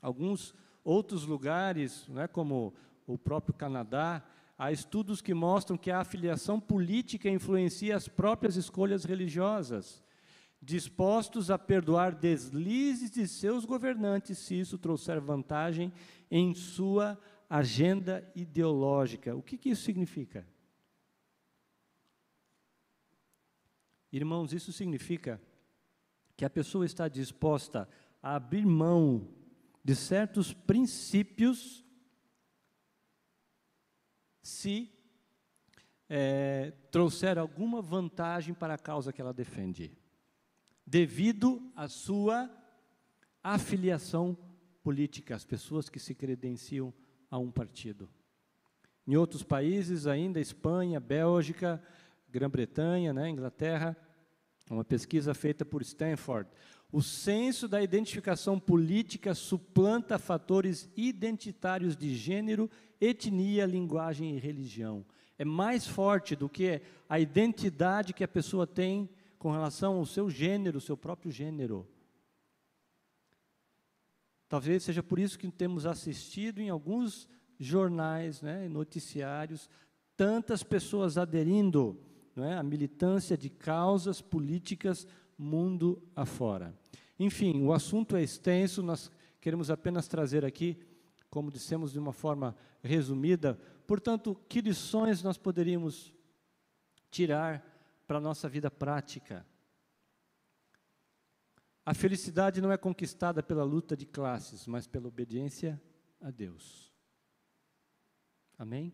Alguns outros lugares, né, como o próprio Canadá, Há estudos que mostram que a afiliação política influencia as próprias escolhas religiosas, dispostos a perdoar deslizes de seus governantes se isso trouxer vantagem em sua agenda ideológica. O que isso significa? Irmãos, isso significa que a pessoa está disposta a abrir mão de certos princípios se trouxer alguma vantagem para a causa que ela defende, devido à sua afiliação política, as pessoas que se credenciam a um partido. Em outros países ainda, Espanha, Bélgica, Grã-Bretanha, né, Inglaterra, uma pesquisa feita por Stanford, o senso da identificação política suplanta fatores identitários de gênero, etnia, linguagem e religião. É mais forte do que a identidade que a pessoa tem com relação ao seu gênero, o seu próprio gênero. Talvez seja por isso que temos assistido em alguns jornais, né, noticiários, tantas pessoas aderindo, né, à militância de causas políticas mundo afora. Enfim, o assunto é extenso, nós queremos apenas trazer aqui, como dissemos de uma forma resumida, portanto, que lições nós poderíamos tirar para a nossa vida prática? A felicidade não é conquistada pela luta de classes, mas pela obediência a Deus. Amém?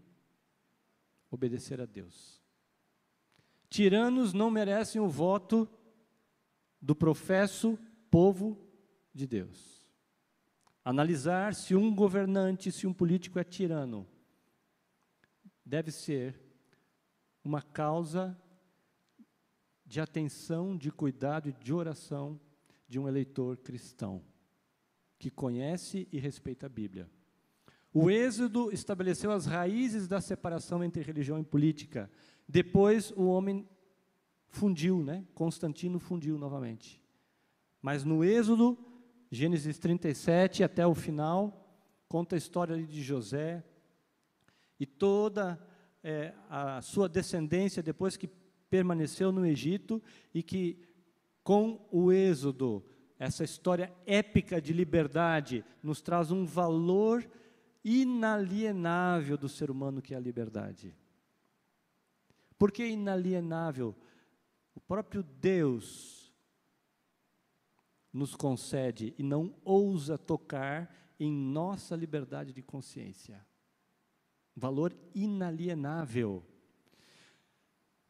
Obedecer a Deus. Tiranos não merecem o voto do professo povo de Deus. Analisar se um governante, se um político é tirano, deve ser uma causa de atenção, de cuidado e de oração de um eleitor cristão, que conhece e respeita a Bíblia. O Êxodo estabeleceu as raízes da separação entre religião e política. Depois o homem fundiu, né? Constantino fundiu novamente. Mas no Êxodo, Gênesis 37 até o final, conta a história ali de José e toda a sua descendência depois que permaneceu no Egito e que com o Êxodo, essa história épica de liberdade nos traz um valor inalienável do ser humano que é a liberdade. Por que inalienável? O próprio Deus nos concede e não ousa tocar em nossa liberdade de consciência. Valor inalienável.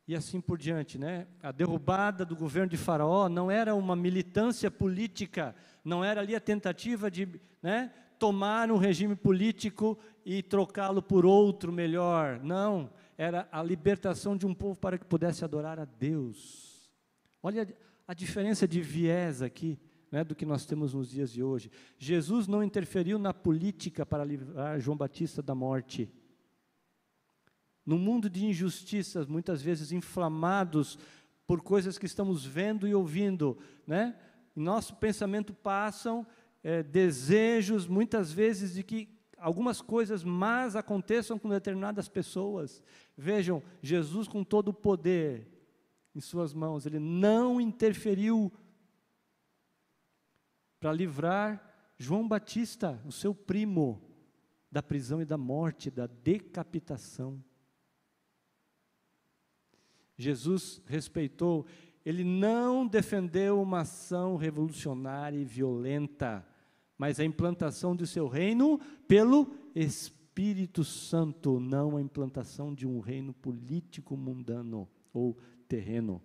E assim por diante, né? A derrubada do governo de Faraó não era uma militância política, não era ali a tentativa de, né, tomar um regime político e trocá-lo por outro melhor. Não, era a libertação de um povo para que pudesse adorar a Deus. Olha a diferença de viés aqui, né, do que nós temos nos dias de hoje. Jesus não interferiu na política para livrar João Batista da morte. No mundo de injustiças, muitas vezes inflamados por coisas que estamos vendo e ouvindo, né? Em nosso pensamento passam desejos, muitas vezes, de que algumas coisas más aconteçam com determinadas pessoas. Vejam, Jesus com todo o poder em suas mãos, Ele não interferiu para livrar João Batista, o seu primo, da prisão e da morte, da decapitação. Jesus respeitou, Ele não defendeu uma ação revolucionária e violenta, mas a implantação do seu reino pelo Espírito Santo, não a implantação de um reino político mundano ou terreno.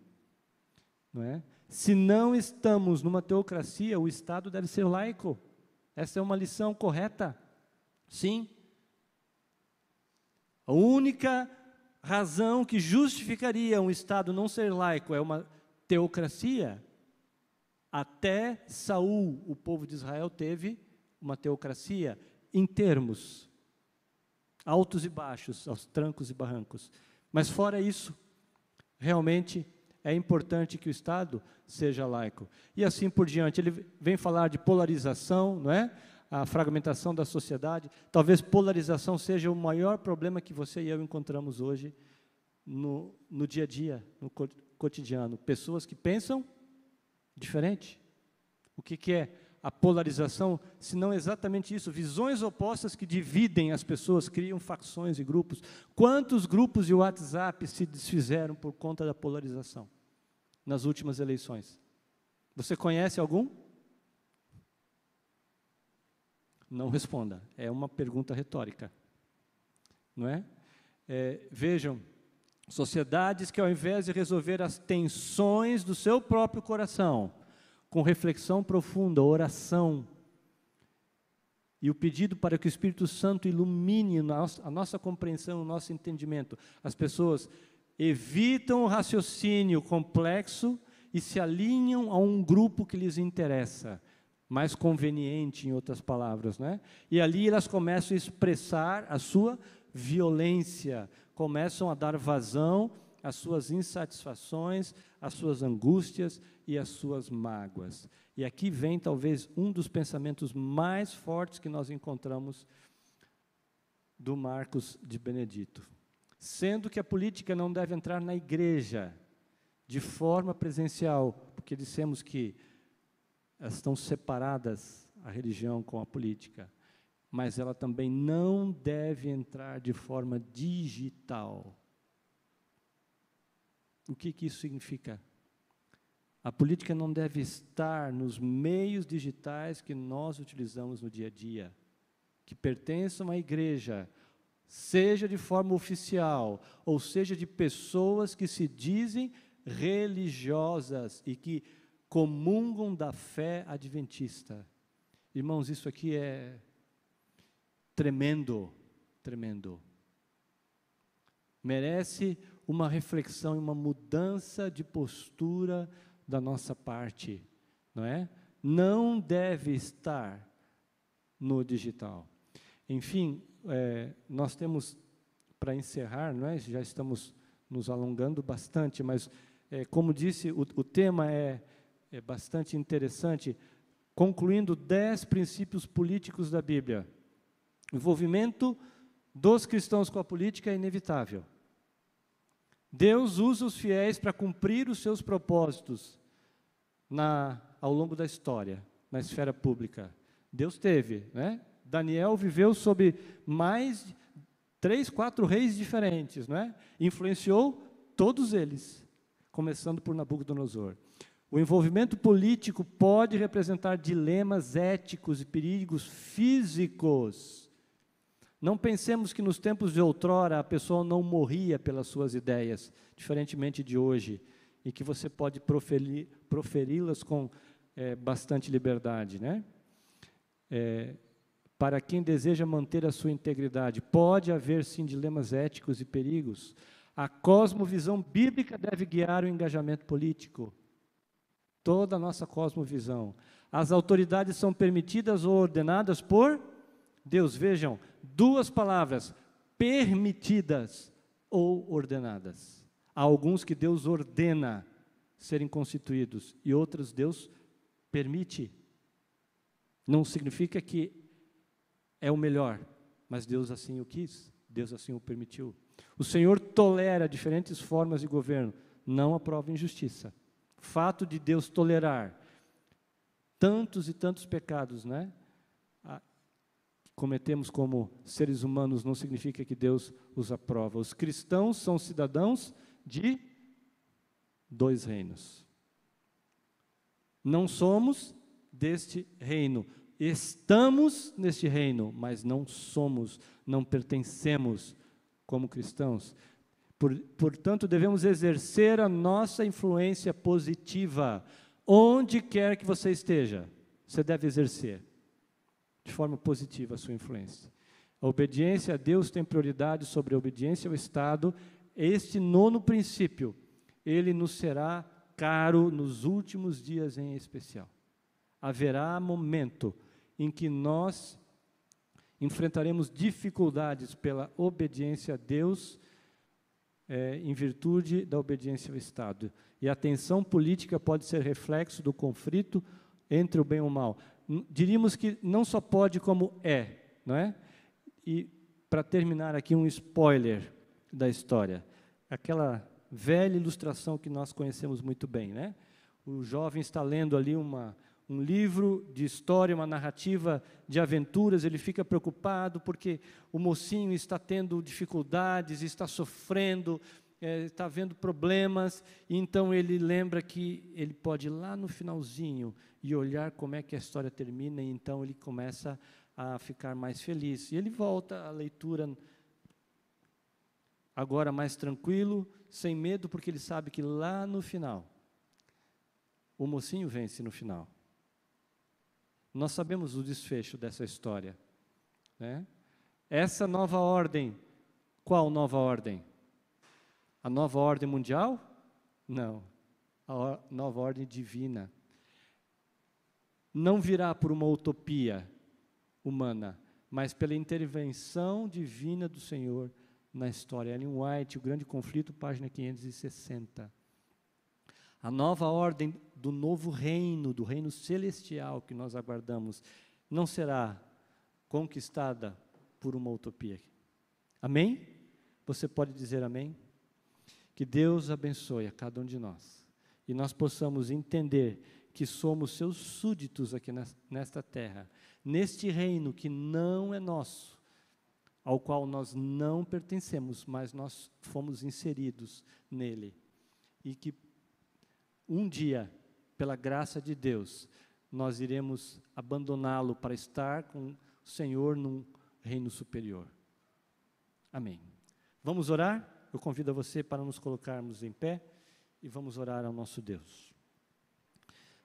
Não é? Se não estamos numa teocracia, o Estado deve ser laico. Essa é uma lição correta. Sim. A única razão que justificaria um Estado não ser laico é uma teocracia. Até Saul, o povo de Israel teve uma teocracia em termos altos e baixos, aos trancos e barrancos. Mas fora isso, realmente é importante que o Estado seja laico. E assim por diante, ele vem falar de polarização, não é? a fragmentação da sociedade. Talvez polarização seja o maior problema que você e eu encontramos hoje no dia a dia, no cotidiano. Pessoas que pensam diferente. O que é a polarização, se não exatamente isso? Visões opostas que dividem as pessoas, criam facções e grupos. Quantos grupos de WhatsApp se desfizeram por conta da polarização nas últimas eleições? Você conhece algum? Não responda, é uma pergunta retórica, não é? Vejam, sociedades que ao invés de resolver as tensões do seu próprio coração, com reflexão profunda, oração, e o pedido para que o Espírito Santo ilumine a nossa compreensão, o nosso entendimento, as pessoas evitam o raciocínio complexo e se alinham a um grupo que lhes interessa, mais conveniente, em outras palavras, né? E ali elas começam a expressar a sua violência, começam a dar vazão às suas insatisfações, às suas angústias e às suas mágoas. E aqui vem talvez um dos pensamentos mais fortes que nós encontramos do Marcos de Benedito. Sendo que a política não deve entrar na igreja de forma presencial, porque dissemos que estão separadas a religião com a política, mas ela também não deve entrar de forma digital. O que isso significa? A política não deve estar nos meios digitais que nós utilizamos no dia a dia, que pertençam à igreja, seja de forma oficial, ou seja de pessoas que se dizem religiosas e que comungam da fé adventista. Irmãos, isso aqui é tremendo, tremendo. Merece uma reflexão e uma mudança de postura da nossa parte, não é? Não deve estar no digital. Enfim, nós temos, para encerrar, não é? Já estamos nos alongando bastante, mas, como disse, o tema é bastante interessante, concluindo 10 princípios políticos da Bíblia. O envolvimento dos cristãos com a política é inevitável. Deus usa os fiéis para cumprir os seus propósitos ao longo da história, na esfera pública. Deus teve, né? Daniel viveu sob mais 3, 4 reis diferentes, né? Influenciou todos eles, começando por Nabucodonosor. O envolvimento político pode representar dilemas éticos e perigos físicos. Não pensemos que nos tempos de outrora a pessoa não morria pelas suas ideias, diferentemente de hoje, e que você pode proferi-las com bastante liberdade, né? Para quem deseja manter a sua integridade, pode haver sim dilemas éticos e perigos. A cosmovisão bíblica deve guiar o engajamento político. Toda a nossa cosmovisão. As autoridades são permitidas ou ordenadas por Deus. Vejam, 2 palavras, permitidas ou ordenadas. Há alguns que Deus ordena serem constituídos e outros Deus permite. Não significa que é o melhor, mas Deus assim o quis, Deus assim o permitiu. O Senhor tolera diferentes formas de governo, não aprova injustiça. Fato de Deus tolerar tantos e tantos pecados, né? Cometemos como seres humanos, não significa que Deus os aprova. Os cristãos são cidadãos de 2 reinos. Não somos deste reino. Estamos neste reino, mas não somos, não pertencemos como cristãos. Portanto, devemos exercer a nossa influência positiva. Onde quer que você esteja, você deve exercer de forma positiva a sua influência. A obediência a Deus tem prioridade sobre a obediência ao Estado. Este 9º princípio, ele nos será caro nos últimos dias em especial. Haverá momento em que nós enfrentaremos dificuldades pela obediência a Deus, em virtude da obediência ao Estado. E a tensão política pode ser reflexo do conflito entre o bem e o mal. Diríamos que não só pode, como é, não é? E, para terminar aqui, um spoiler da história. Aquela velha ilustração que nós conhecemos muito bem, né? O jovem está lendo ali um livro de história, uma narrativa de aventuras, ele fica preocupado porque o mocinho está tendo dificuldades, está sofrendo, está vendo problemas, e então ele lembra que ele pode ir lá no finalzinho e olhar como é que a história termina, e então ele começa a ficar mais feliz. E ele volta à leitura agora mais tranquilo, sem medo, porque ele sabe que lá no final, o mocinho vence no final. Nós sabemos o desfecho dessa história, né? Essa nova ordem, qual nova ordem? A nova ordem mundial? Não, a nova ordem divina. Não virá por uma utopia humana, mas pela intervenção divina do Senhor na história. Ellen White, O Grande Conflito, página 560. A nova ordem do novo reino, do reino celestial que nós aguardamos, não será conquistada por uma utopia. Amém? Você pode dizer amém? Que Deus abençoe a cada um de nós, e nós possamos entender que somos seus súditos aqui nesta terra, neste reino que não é nosso, ao qual nós não pertencemos, mas nós fomos inseridos nele, e que um dia, pela graça de Deus, nós iremos abandoná-lo para estar com o Senhor num reino superior. Amém. Vamos orar? Eu convido a você para nos colocarmos em pé e vamos orar ao nosso Deus.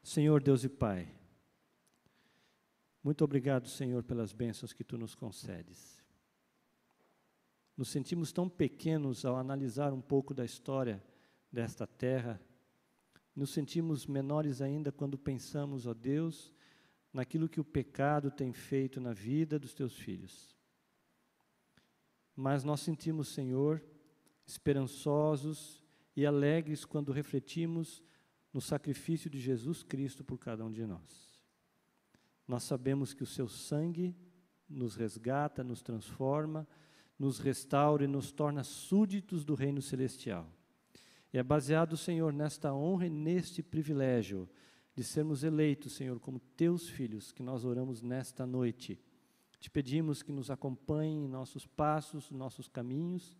Senhor Deus e Pai, muito obrigado, Senhor, pelas bênçãos que Tu nos concedes. Nos sentimos tão pequenos ao analisar um pouco da história desta terra. Nos sentimos menores ainda quando pensamos, ó Deus, naquilo que o pecado tem feito na vida dos Teus filhos. Mas nós sentimos, Senhor, esperançosos e alegres quando refletimos no sacrifício de Jesus Cristo por cada um de nós. Nós sabemos que o Seu sangue nos resgata, nos transforma, nos restaura e nos torna súditos do reino celestial. E é baseado, Senhor, nesta honra e neste privilégio de sermos eleitos, Senhor, como Teus filhos, que nós oramos nesta noite. Te pedimos que nos acompanhe em nossos passos, nossos caminhos,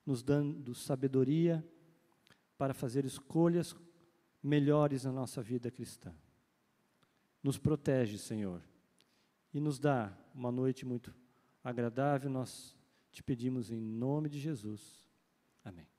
nos dando sabedoria para fazer escolhas melhores na nossa vida cristã. Nos protege, Senhor, e nos dá uma noite muito agradável. Nós te pedimos em nome de Jesus. Amém.